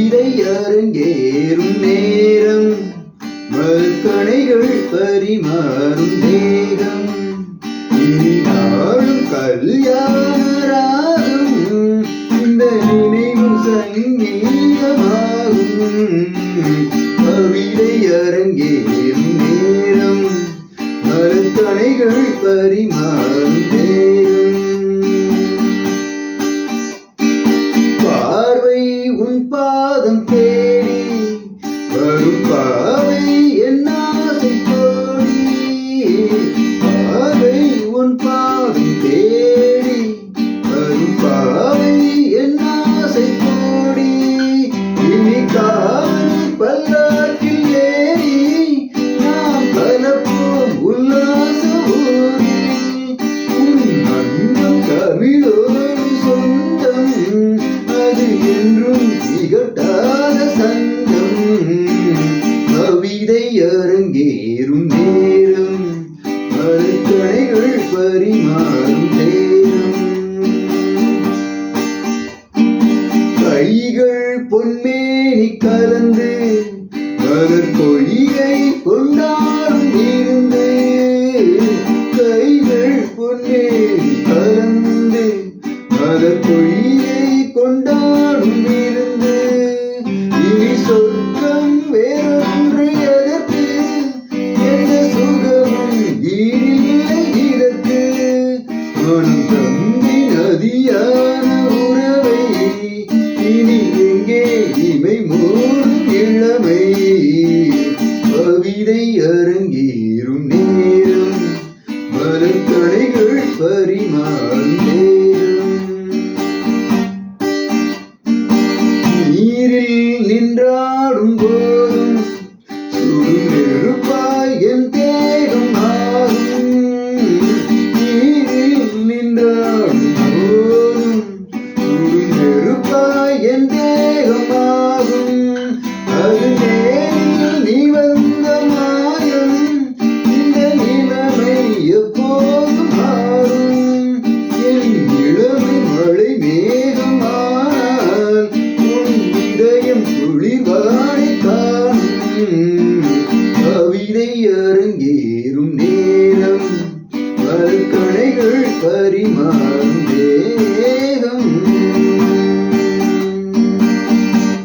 கவிதை அரங்கேறும் நேரம், மறுக்கணைகள் பரிமாறும் தேகம், இனி நாளும் கல்யாணராகும், இந்த நினைவு சங்கீதமாகும். கவிதை அரங்கேறும் நேரம், மறுக்கணைகள் பரிமாறும் தேகம். பார்வை உன் பாதம் தேடி வரும் பாவை என் ஆசை கோடி, பார்வை உன் பாதம் தேடி வரும் பாவை என் ஆசை கோடி, இனி காவல் பல்லாக்கில் ஏறி நாம் கலப்போம் உல்லாச ஊரில். உன் அன்பம் தமிழோடு சொந்தம், அது என்றும் திகட்டாத சங்கம். கவிதை அரங்கேறும் நேரம், மறுக்கணைகள் பரிமாறும் தேரம். கைகள் பொன்மேனி கலந்து மலர் பொய்கை கொண்டாடும் இருந்து, கைகள் பொன்மேனி கலந்து மலர் பொய்கை கொண்டாடும் இருந்து, இனி சொர்க்கம் வேறொன்று எதற்கு, எந்த சுகமும் ஈடில்லை இதற்கு. மனம் தம்பி நதியான உறவை, இனி எங்கே இமை மூடும் இளமை. கவிதை அரங்கேறும் நேரம், மலர்கணைகள் பரிமாறும் நேரம். நீரில் நின்றாடும் போதும் சுடும் நெருப்பாய் என் தேகம் ஆகும், நீரில் நின்றாடும் போதும் சுடும் நெருப்பாய் என் தேகம் ஆகும். அது நேரில் நீ வந்த மாயம், இந்த நிலைமை எப்போதும் மாறும். என் இளமை மழை மேகமானால் உன் இதயம் குளிர்வாடை காணும்.